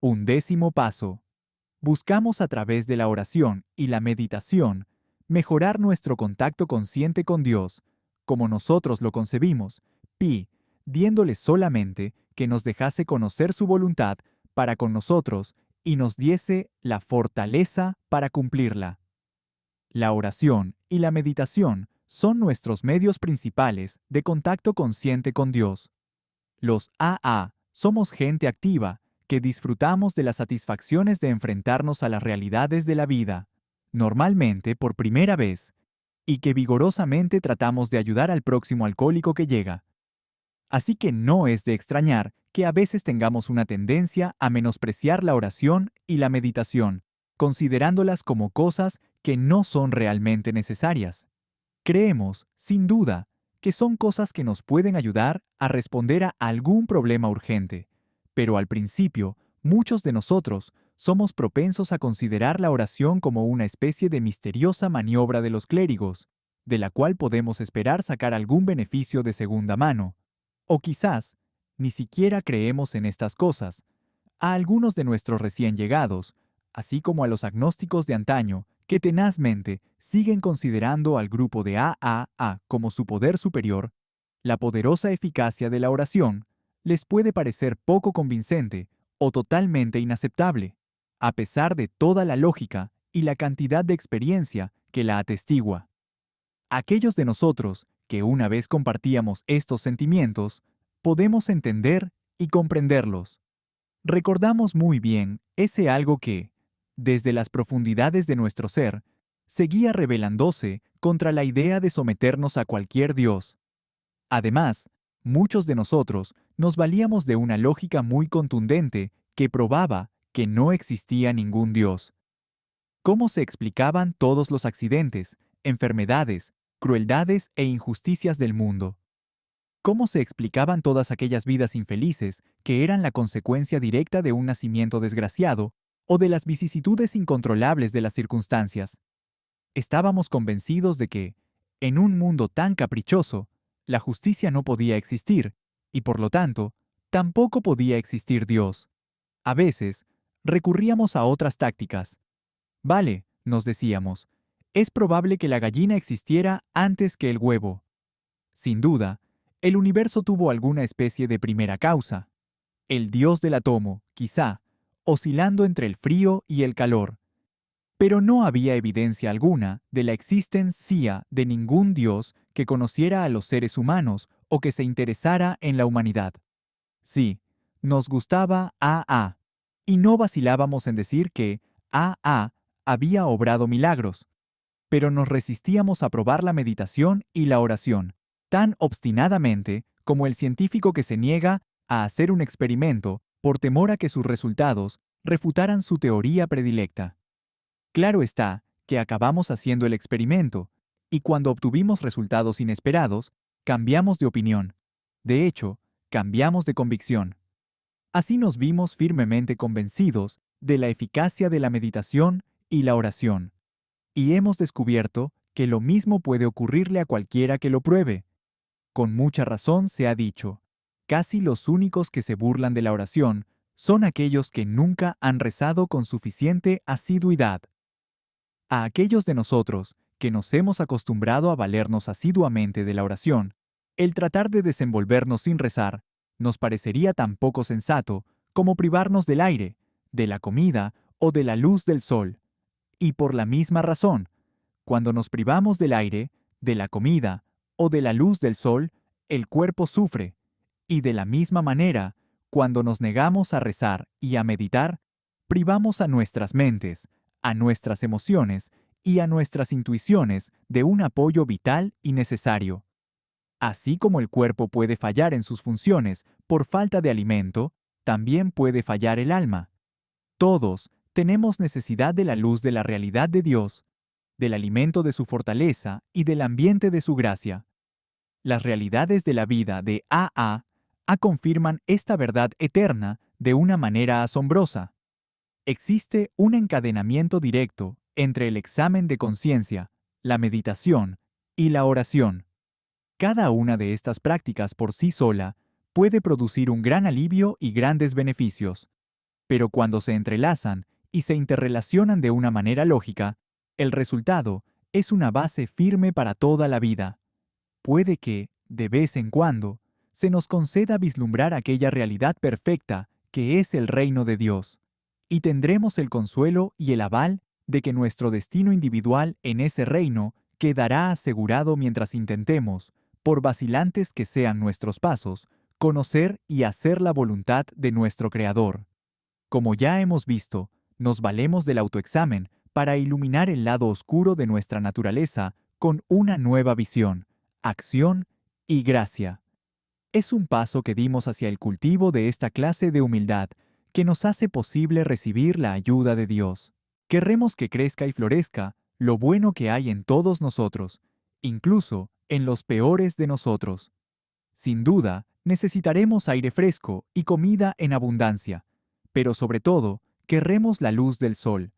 10º paso. Buscamos a través de la oración y la meditación mejorar nuestro contacto consciente con Dios, como nosotros lo concebimos, pidiéndole solamente que nos dejase conocer su voluntad para con nosotros y nos diese la fortaleza para cumplirla. La oración y la meditación son nuestros medios principales de contacto consciente con Dios. Los AA somos gente activa que disfrutamos de las satisfacciones de enfrentarnos a las realidades de la vida, normalmente por primera vez, y que vigorosamente tratamos de ayudar al próximo alcohólico que llega. Así que no es de extrañar que a veces tengamos una tendencia a menospreciar la oración y la meditación, considerándolas como cosas que no son realmente necesarias. Creemos, sin duda, que son cosas que nos pueden ayudar a responder a algún problema urgente, pero al principio, muchos de nosotros somos propensos a considerar la oración como una especie de misteriosa maniobra de los clérigos, de la cual podemos esperar sacar algún beneficio de segunda mano. O quizás, ni siquiera creemos en estas cosas. A algunos de nuestros recién llegados, así como a los agnósticos de antaño, que tenazmente siguen considerando al grupo de AAA como su poder superior, la poderosa eficacia de la oración les puede parecer poco convincente o totalmente inaceptable, a pesar de toda la lógica y la cantidad de experiencia que la atestigua. Aquellos de nosotros que una vez compartíamos estos sentimientos, podemos entender y comprenderlos. Recordamos muy bien ese algo que, desde las profundidades de nuestro ser, seguía rebelándose contra la idea de someternos a cualquier Dios. Además, muchos de nosotros nos valíamos de una lógica muy contundente que probaba que no existía ningún Dios. ¿Cómo se explicaban todos los accidentes, enfermedades, crueldades e injusticias del mundo? ¿Cómo se explicaban todas aquellas vidas infelices que eran la consecuencia directa de un nacimiento desgraciado o de las vicisitudes incontrolables de las circunstancias? Estábamos convencidos de que, en un mundo tan caprichoso, la justicia no podía existir, y por lo tanto, tampoco podía existir Dios. A veces, recurríamos a otras tácticas. Vale, nos decíamos, es probable que la gallina existiera antes que el huevo. Sin duda, el universo tuvo alguna especie de primera causa. El dios del átomo, quizá, oscilando entre el frío y el calor. Pero no había evidencia alguna de la existencia de ningún dios que conociera a los seres humanos o que se interesara en la humanidad. Sí, nos gustaba AA, y no vacilábamos en decir que AA había obrado milagros, pero nos resistíamos a probar la meditación y la oración, tan obstinadamente como el científico que se niega a hacer un experimento por temor a que sus resultados refutaran su teoría predilecta. Claro está que acabamos haciendo el experimento, y cuando obtuvimos resultados inesperados, cambiamos de opinión. De hecho, cambiamos de convicción. Así nos vimos firmemente convencidos de la eficacia de la meditación y la oración. Y hemos descubierto que lo mismo puede ocurrirle a cualquiera que lo pruebe. Con mucha razón se ha dicho, casi los únicos que se burlan de la oración son aquellos que nunca han rezado con suficiente asiduidad. A aquellos de nosotros que nos hemos acostumbrado a valernos asiduamente de la oración, el tratar de desenvolvernos sin rezar nos parecería tan poco sensato como privarnos del aire, de la comida o de la luz del sol. Y por la misma razón, cuando nos privamos del aire, de la comida o de la luz del sol, el cuerpo sufre. Y de la misma manera, cuando nos negamos a rezar y a meditar, privamos a nuestras mentes, a nuestras emociones y a nuestras intuiciones de un apoyo vital y necesario. Así como el cuerpo puede fallar en sus funciones por falta de alimento, también puede fallar el alma. Todos tenemos necesidad de la luz de la realidad de Dios, del alimento de su fortaleza y del ambiente de su gracia. Las realidades de la vida de AA confirman esta verdad eterna de una manera asombrosa. Existe un encadenamiento directo entre el examen de conciencia, la meditación y la oración. Cada una de estas prácticas por sí sola puede producir un gran alivio y grandes beneficios. Pero cuando se entrelazan y se interrelacionan de una manera lógica, el resultado es una base firme para toda la vida. Puede que, de vez en cuando, se nos conceda vislumbrar aquella realidad perfecta que es el reino de Dios, y tendremos el consuelo y el aval de que nuestro destino individual en ese reino quedará asegurado mientras intentemos, por vacilantes que sean nuestros pasos, conocer y hacer la voluntad de nuestro Creador. Como ya hemos visto, nos valemos del autoexamen para iluminar el lado oscuro de nuestra naturaleza con una nueva visión, acción y gracia. Es un paso que dimos hacia el cultivo de esta clase de humildad que nos hace posible recibir la ayuda de Dios. Querremos que crezca y florezca lo bueno que hay en todos nosotros, incluso en los peores de nosotros. Sin duda, necesitaremos aire fresco y comida en abundancia, pero sobre todo, querremos la luz del sol.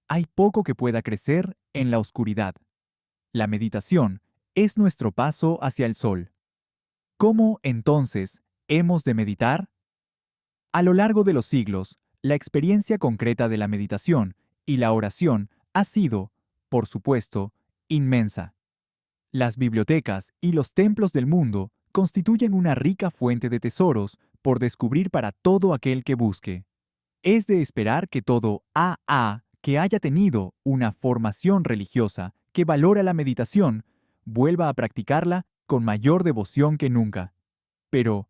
Hay poco que pueda crecer en la oscuridad. La meditación es nuestro paso hacia el sol. ¿Cómo, entonces, hemos de meditar? A lo largo de los siglos, la experiencia concreta de la meditación y la oración ha sido, por supuesto, inmensa. Las bibliotecas y los templos del mundo constituyen una rica fuente de tesoros por descubrir para todo aquel que busque. Es de esperar que todo AA que haya tenido una formación religiosa que valora la meditación vuelva a practicarla con mayor devoción que nunca. Pero,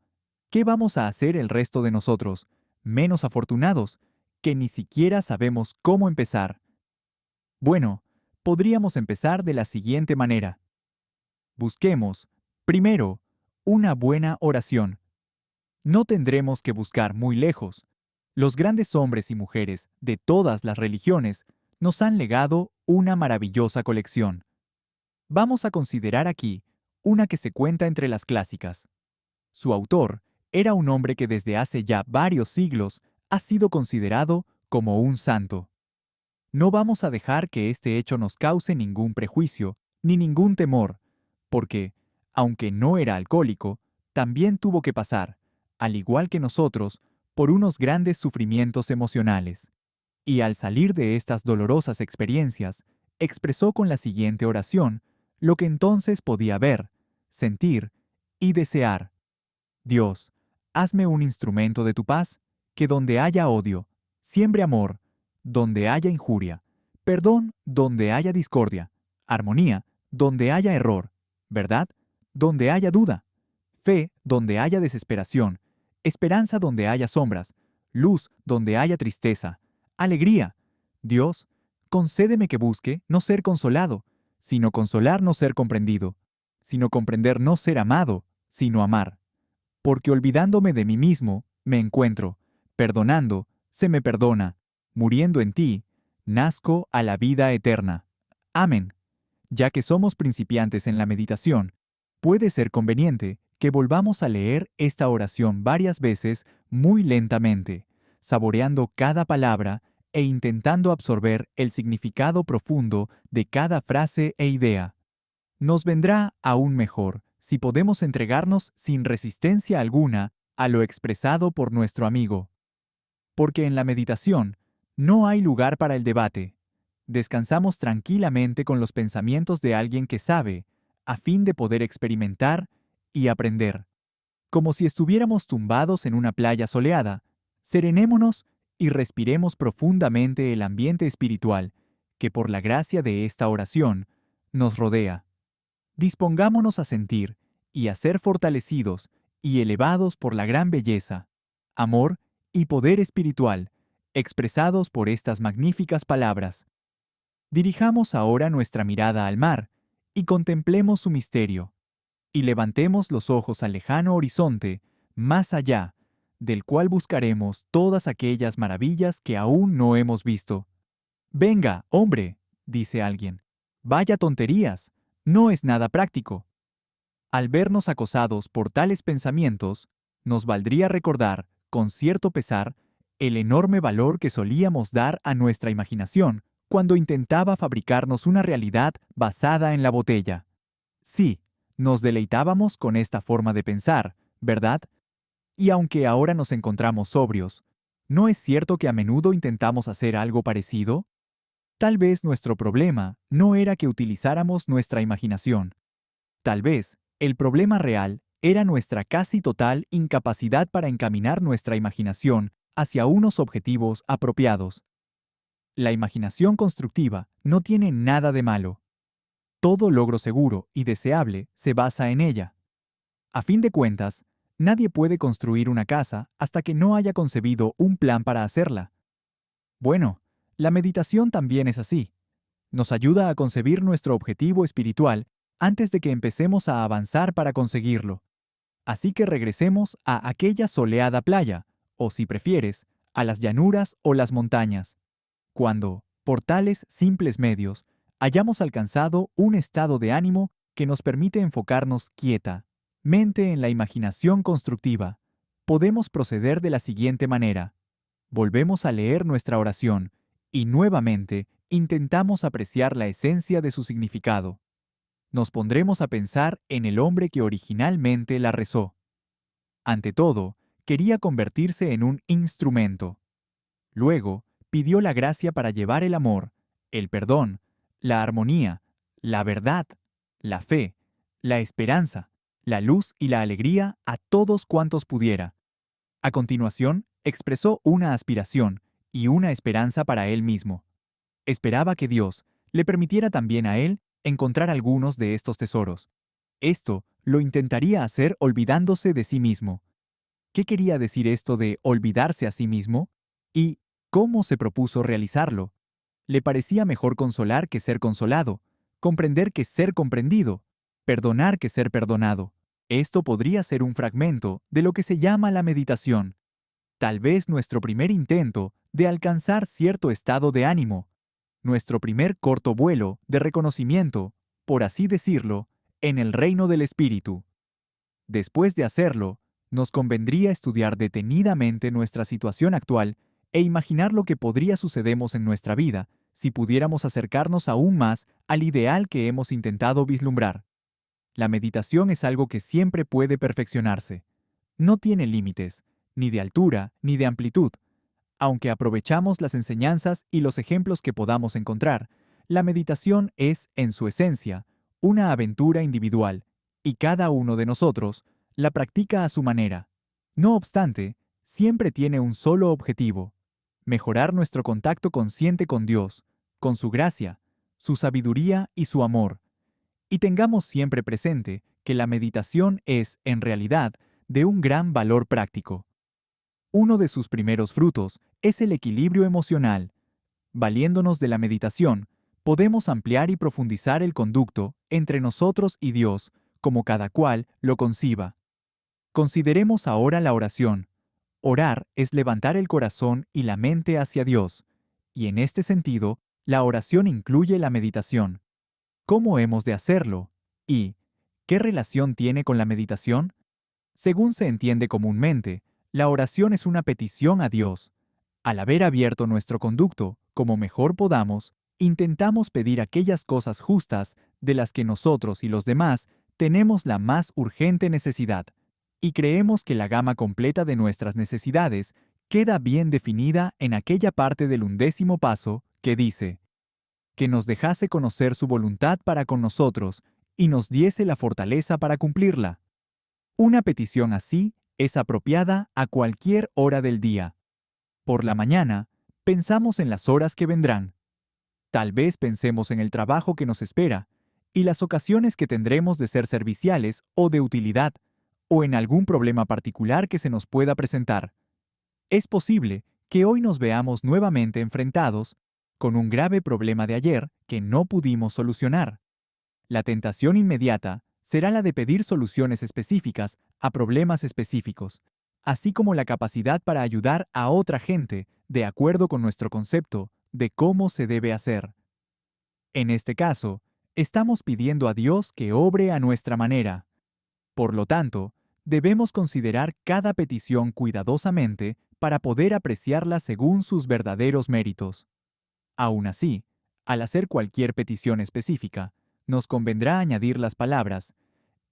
¿qué vamos a hacer el resto de nosotros, menos afortunados, que ni siquiera sabemos cómo empezar? Bueno, podríamos empezar de la siguiente manera. Busquemos, primero, una buena oración. No tendremos que buscar muy lejos. Los grandes hombres y mujeres de todas las religiones nos han legado una maravillosa colección. Vamos a considerar aquí una que se cuenta entre las clásicas. Su autor era un hombre que desde hace ya varios siglos ha sido considerado como un santo. No vamos a dejar que este hecho nos cause ningún prejuicio ni ningún temor, porque, aunque no era alcohólico, también tuvo que pasar, al igual que nosotros, por unos grandes sufrimientos emocionales. Y al salir de estas dolorosas experiencias, expresó con la siguiente oración lo que entonces podía ver, sentir y desear. Dios, hazme un instrumento de tu paz, que donde haya odio, siembre amor, donde haya injuria, perdón donde haya discordia, armonía donde haya error, verdad donde haya duda, fe donde haya desesperación, esperanza donde haya sombras, luz donde haya tristeza, alegría. Dios, concédeme que busque no ser consolado, sino consolar no ser comprendido, sino comprender no ser amado, sino amar. Porque olvidándome de mí mismo, me encuentro, perdonando, se me perdona, muriendo en ti, nazco a la vida eterna. Amén. Ya que somos principiantes en la meditación, puede ser conveniente que volvamos a leer esta oración varias veces muy lentamente, saboreando cada palabra e intentando absorber el significado profundo de cada frase e idea. Nos vendrá aún mejor si podemos entregarnos sin resistencia alguna a lo expresado por nuestro amigo. Porque en la meditación no hay lugar para el debate. Descansamos tranquilamente con los pensamientos de alguien que sabe, a fin de poder experimentar y aprender. Como si estuviéramos tumbados en una playa soleada, serenémonos y respiremos profundamente el ambiente espiritual que por la gracia de esta oración nos rodea. Dispongámonos a sentir y a ser fortalecidos y elevados por la gran belleza, amor y poder espiritual expresados por estas magníficas palabras. Dirijamos ahora nuestra mirada al mar y contemplemos su misterio, y levantemos los ojos al lejano horizonte, más allá, del cual buscaremos todas aquellas maravillas que aún no hemos visto. Venga, hombre, dice alguien. Vaya tonterías, no es nada práctico. Al vernos acosados por tales pensamientos, nos valdría recordar, con cierto pesar, el enorme valor que solíamos dar a nuestra imaginación cuando intentaba fabricarnos una realidad basada en la botella. Sí, nos deleitábamos con esta forma de pensar, ¿verdad? Y aunque ahora nos encontramos sobrios, ¿No es cierto que a menudo intentamos hacer algo parecido? Tal vez nuestro problema no era que utilizáramos nuestra imaginación. Tal vez el problema real era nuestra casi total incapacidad para encaminar nuestra imaginación hacia unos objetivos apropiados. La imaginación constructiva no tiene nada de malo. Todo logro seguro y deseable se basa en ella. A fin de cuentas, nadie puede construir una casa hasta que no haya concebido un plan para hacerla. Bueno, la meditación también es así. Nos ayuda a concebir nuestro objetivo espiritual antes de que empecemos a avanzar para conseguirlo. Así que regresemos a aquella soleada playa, o si prefieres, a las llanuras o las montañas, cuando, por tales simples medios, hayamos alcanzado un estado de ánimo que nos permite enfocarnos quietamente en la imaginación constructiva. Podemos proceder de la siguiente manera. Volvemos a leer nuestra oración y nuevamente intentamos apreciar la esencia de su significado. Nos pondremos a pensar en el hombre que originalmente la rezó. Ante todo, quería convertirse en un instrumento. Luego, pidió la gracia para llevar el amor, el perdón, la armonía, la verdad, la fe, la esperanza, la luz y la alegría a todos cuantos pudiera. A continuación, expresó una aspiración y una esperanza para él mismo. Esperaba que Dios le permitiera también a él encontrar algunos de estos tesoros. Esto lo intentaría hacer olvidándose de sí mismo. ¿Qué quería decir esto de olvidarse a sí mismo? ¿Y cómo se propuso realizarlo? Le parecía mejor consolar que ser consolado, comprender que ser comprendido, perdonar que ser perdonado. Esto podría ser un fragmento de lo que se llama la meditación. Tal vez nuestro primer intento de alcanzar cierto estado de ánimo, nuestro primer corto vuelo de reconocimiento, por así decirlo, en el reino del espíritu. Después de hacerlo, nos convendría estudiar detenidamente nuestra situación actual e imaginar lo que podría sucedernos en nuestra vida si pudiéramos acercarnos aún más al ideal que hemos intentado vislumbrar. La meditación es algo que siempre puede perfeccionarse. No tiene límites, ni de altura ni de amplitud. Aunque aprovechamos las enseñanzas y los ejemplos que podamos encontrar, la meditación es, en su esencia, una aventura individual, y cada uno de nosotros la practica a su manera. No obstante, siempre tiene un solo objetivo: mejorar nuestro contacto consciente con Dios, con su gracia, su sabiduría y su amor. Y tengamos siempre presente que la meditación es, en realidad, de un gran valor práctico. Uno de sus primeros frutos es el equilibrio emocional. Valiéndonos de la meditación, podemos ampliar y profundizar el conducto entre nosotros y Dios, como cada cual lo conciba. Consideremos ahora la oración. Orar es levantar el corazón y la mente hacia Dios, y en este sentido, la oración incluye la meditación. ¿Cómo hemos de hacerlo? ¿Y qué relación tiene con la meditación? Según se entiende comúnmente, la oración es una petición a Dios. Al haber abierto nuestro conducto, como mejor podamos, intentamos pedir aquellas cosas justas de las que nosotros y los demás tenemos la más urgente necesidad, y creemos que la gama completa de nuestras necesidades queda bien definida en aquella parte del 11º paso que dice: que nos dejase conocer su voluntad para con nosotros y nos diese la fortaleza para cumplirla. Una petición así es apropiada a cualquier hora del día. Por la mañana, pensamos en las horas que vendrán. Tal vez pensemos en el trabajo que nos espera y las ocasiones que tendremos de ser serviciales o de utilidad, o en algún problema particular que se nos pueda presentar. Es posible que hoy nos veamos nuevamente enfrentados con un grave problema de ayer que no pudimos solucionar. La tentación inmediata será la de pedir soluciones específicas a problemas específicos, así como la capacidad para ayudar a otra gente de acuerdo con nuestro concepto de cómo se debe hacer. En este caso, estamos pidiendo a Dios que obre a nuestra manera. Por lo tanto, debemos considerar cada petición cuidadosamente para poder apreciarla según sus verdaderos méritos. Aún así, al hacer cualquier petición específica, nos convendrá añadir las palabras: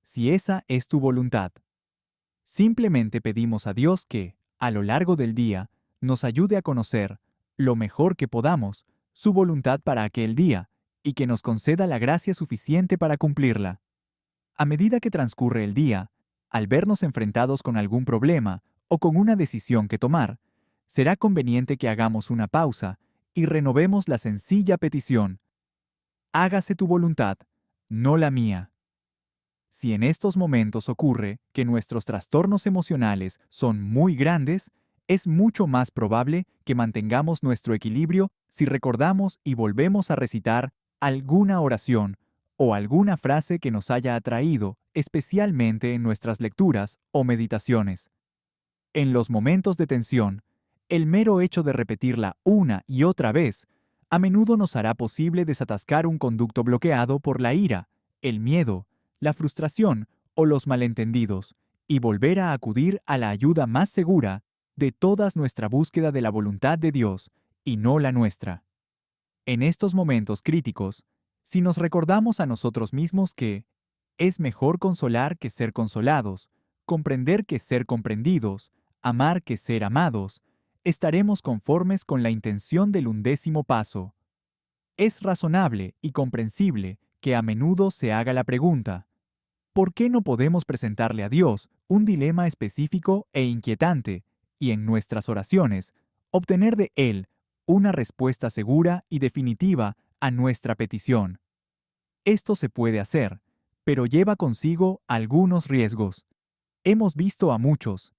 si esa es tu voluntad. Simplemente pedimos a Dios que, a lo largo del día, nos ayude a conocer, lo mejor que podamos, su voluntad para aquel día, y que nos conceda la gracia suficiente para cumplirla. A medida que transcurre el día, al vernos enfrentados con algún problema o con una decisión que tomar, será conveniente que hagamos una pausa y renovemos la sencilla petición: hágase tu voluntad, no la mía. Si en estos momentos ocurre que nuestros trastornos emocionales son muy grandes, es mucho más probable que mantengamos nuestro equilibrio si recordamos y volvemos a recitar alguna oración o alguna frase que nos haya atraído, especialmente en nuestras lecturas o meditaciones. En los momentos de tensión, el mero hecho de repetirla una y otra vez a menudo nos hará posible desatascar un conducto bloqueado por la ira, el miedo, la frustración o los malentendidos, y volver a acudir a la ayuda más segura de todas, nuestra búsqueda de la voluntad de Dios y no la nuestra. En estos momentos críticos, si nos recordamos a nosotros mismos que es mejor consolar que ser consolados, comprender que ser comprendidos, amar que ser amados, estaremos conformes con la intención del 11º paso. Es razonable y comprensible que a menudo se haga la pregunta: ¿por qué no podemos presentarle a Dios un dilema específico e inquietante y en nuestras oraciones obtener de Él una respuesta segura y definitiva a nuestra petición? Esto se puede hacer, pero lleva consigo algunos riesgos. Hemos visto a muchos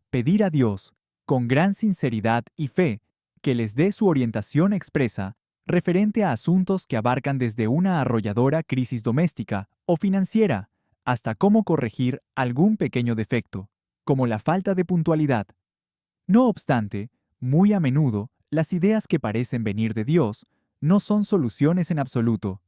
pedir a Dios, con gran sinceridad y fe, que les dé su orientación expresa referente a asuntos que abarcan desde una arrolladora crisis doméstica o financiera hasta cómo corregir algún pequeño defecto, como la falta de puntualidad. No obstante, muy a menudo, las ideas que parecen venir de Dios no son soluciones en absoluto.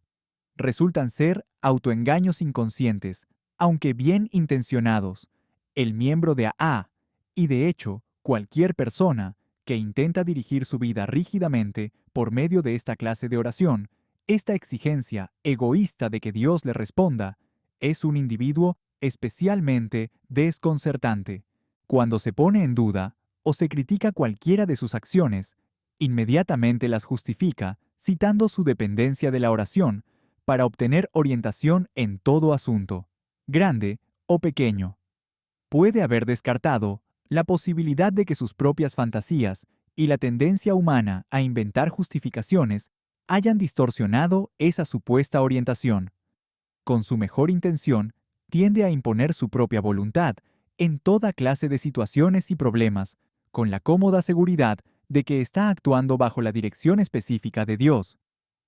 Resultan ser autoengaños inconscientes, aunque bien intencionados. El miembro de AA, y de hecho, cualquier persona que intenta dirigir su vida rígidamente por medio de esta clase de oración, esta exigencia egoísta de que Dios le responda, es un individuo especialmente desconcertante. Cuando se pone en duda o se critica cualquiera de sus acciones, inmediatamente las justifica citando su dependencia de la oración para obtener orientación en todo asunto, grande o pequeño. Puede haber descartado la posibilidad de que sus propias fantasías y la tendencia humana a inventar justificaciones hayan distorsionado esa supuesta orientación. Con su mejor intención, tiende a imponer su propia voluntad en toda clase de situaciones y problemas, con la cómoda seguridad de que está actuando bajo la dirección específica de Dios.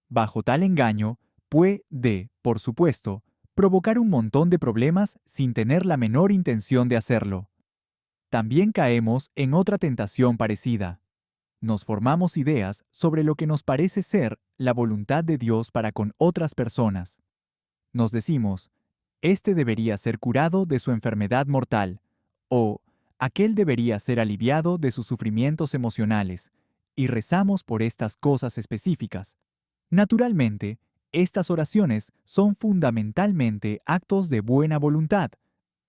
Bajo tal engaño, puede, por supuesto, provocar un montón de problemas sin tener la menor intención de hacerlo. También caemos en otra tentación parecida. Nos formamos ideas sobre lo que nos parece ser la voluntad de Dios para con otras personas. Nos decimos: este debería ser curado de su enfermedad mortal, o aquel debería ser aliviado de sus sufrimientos emocionales, y rezamos por estas cosas específicas. Naturalmente, estas oraciones son fundamentalmente actos de buena voluntad,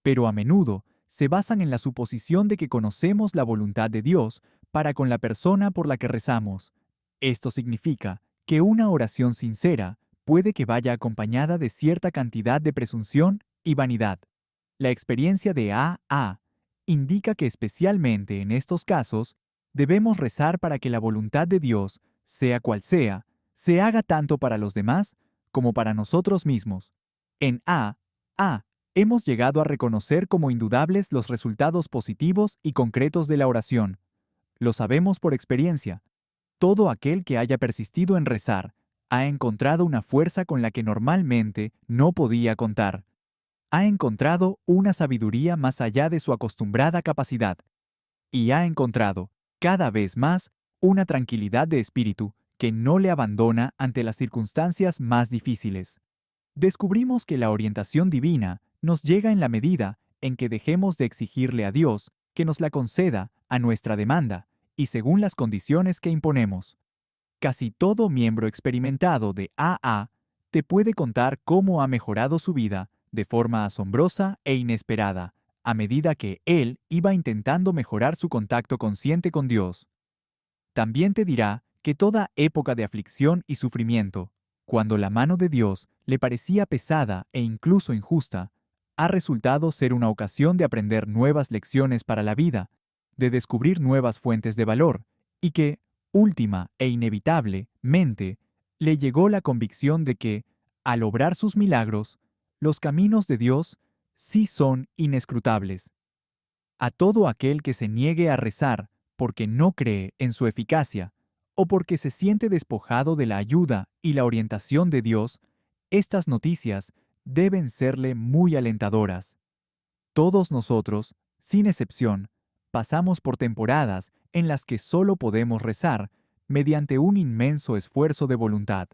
pero a menudo se basan en la suposición de que conocemos la voluntad de Dios para con la persona por la que rezamos. Esto significa que una oración sincera puede que vaya acompañada de cierta cantidad de presunción y vanidad. La experiencia de AA indica que especialmente en estos casos debemos rezar para que la voluntad de Dios, sea cual sea, se haga tanto para los demás como para nosotros mismos. En AA hemos llegado a reconocer como indudables los resultados positivos y concretos de la oración. Lo sabemos por experiencia. Todo aquel que haya persistido en rezar ha encontrado una fuerza con la que normalmente no podía contar. Ha encontrado una sabiduría más allá de su acostumbrada capacidad. Y ha encontrado, cada vez más, una tranquilidad de espíritu que no le abandona ante las circunstancias más difíciles. Descubrimos que la orientación divina nos llega en la medida en que dejemos de exigirle a Dios que nos la conceda a nuestra demanda y según las condiciones que imponemos. Casi todo miembro experimentado de AA te puede contar cómo ha mejorado su vida de forma asombrosa e inesperada a medida que él iba intentando mejorar su contacto consciente con Dios. También te dirá que toda época de aflicción y sufrimiento, cuando la mano de Dios le parecía pesada e incluso injusta, ha resultado ser una ocasión de aprender nuevas lecciones para la vida, de descubrir nuevas fuentes de valor, y que, última e inevitablemente, le llegó la convicción de que, al obrar sus milagros, los caminos de Dios sí son inescrutables. A todo aquel que se niegue a rezar porque no cree en su eficacia o porque se siente despojado de la ayuda y la orientación de Dios, estas noticias deben serle muy alentadoras. Todos nosotros, sin excepción, pasamos por temporadas en las que solo podemos rezar mediante un inmenso esfuerzo de voluntad.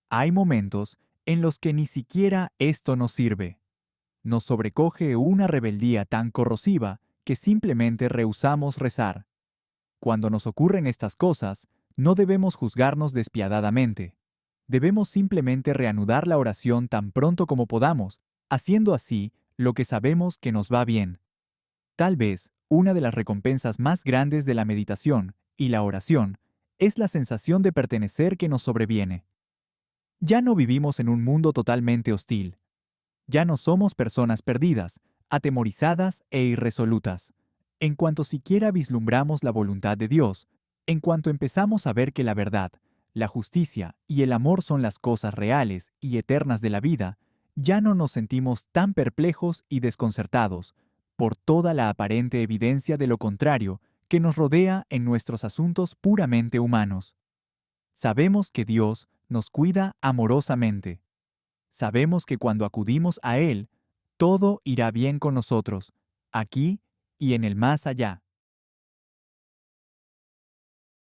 Hay momentos en los que ni siquiera esto nos sirve. Nos sobrecoge una rebeldía tan corrosiva que simplemente rehusamos rezar. Cuando nos ocurren estas cosas, no debemos juzgarnos despiadadamente. Debemos simplemente reanudar la oración tan pronto como podamos, haciendo así lo que sabemos que nos va bien. Tal vez una de las recompensas más grandes de la meditación y la oración es la sensación de pertenecer que nos sobreviene. Ya no vivimos en un mundo totalmente hostil. Ya no somos personas perdidas, atemorizadas e irresolutas. En cuanto siquiera vislumbramos la voluntad de Dios, en cuanto empezamos a ver que la verdad, la justicia y el amor son las cosas reales y eternas de la vida, ya no nos sentimos tan perplejos y desconcertados por toda la aparente evidencia de lo contrario que nos rodea en nuestros asuntos puramente humanos. Sabemos que Dios nos cuida amorosamente. Sabemos que cuando acudimos a Él, todo irá bien con nosotros, aquí y en el más allá.